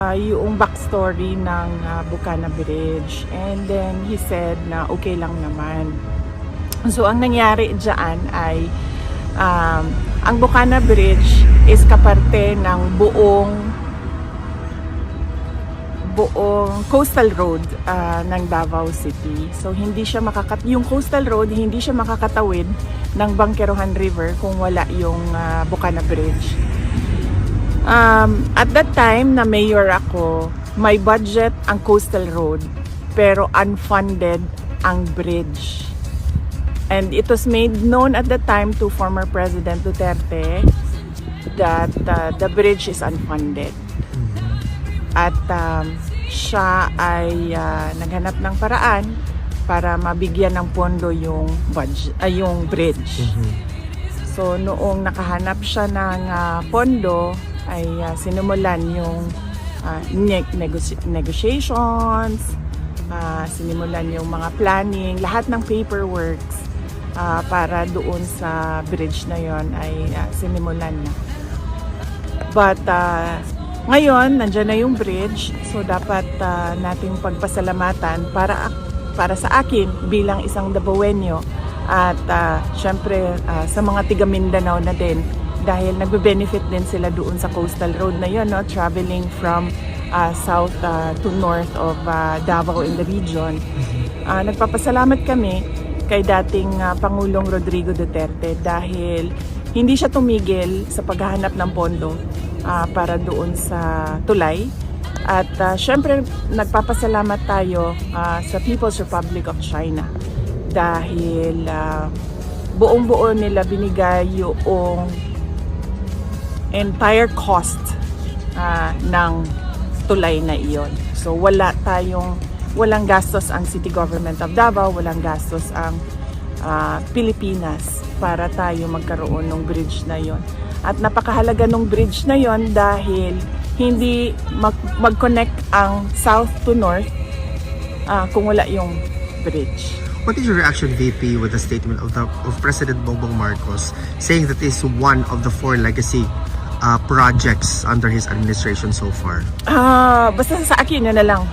Yung backstory ng Bucana Bridge, and then he said na okay lang naman. So ang nangyari dyan ay ang Bucana Bridge is kaparte ng buong coastal road ng Davao City. So hindi siya yung coastal road hindi siya makakatawid ng Bangkerohan River kung wala yung Bucana Bridge. At that time na mayor ako, may budget ang coastal road pero unfunded ang bridge. And it was made known at the time to former President Duterte that the bridge is unfunded. At siya ay naghanap ng paraan para mabigyan ng pondo yung bridge. So noong nakahanap siya ng pondo, ay sinimulan yung negotiations, sinimulan yung mga planning, lahat ng paperworks para doon sa bridge na yon ay sinimulan na. But ngayon, nandyan na yung bridge, so dapat nating pagpasalamatan para sa akin bilang isang Davaoenyo at syempre sa mga tiga Mindanao na din, dahil nagbe-benefit din sila doon sa coastal road na yun, no? Traveling from south to north of Davao in the region. Nagpapasalamat kami kay dating Pangulong Rodrigo Duterte dahil hindi siya tumigil sa paghahanap ng pondo para doon sa tulay. At syempre nagpapasalamat tayo sa People's Republic of China dahil buong-buo nila binigay yung entire cost ng tulay na iyon. So walang gastos ang City Government of Davao, walang gastos ang Pilipinas para tayo magkaroon ng bridge na iyon. At napakahalaga ng bridge na iyon dahil hindi mag-connect ang south to north kung wala yung bridge. What is your reaction, VP, with the statement of President Bongbong Marcos saying that this is one of the 4 legacy projects under his administration so far? Basta sa akin, yun na lang.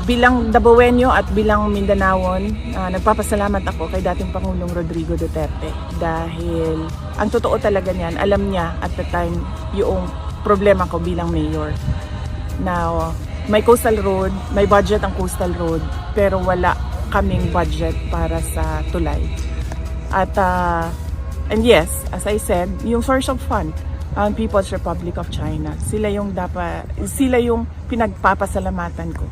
Bilang Davaoenyo at bilang Mindanaon, nagpapasalamat ako kay dating Pangulong Rodrigo Duterte dahil ang totoo talaga niyan, alam niya at the time yung problema ko bilang mayor. Now, may coastal road, may budget ang coastal road, pero wala kaming budget para sa tulay. At and yes, as I said, yung source of fund, ang People's Republic of China, sila yung pinagpapasalamatan ko.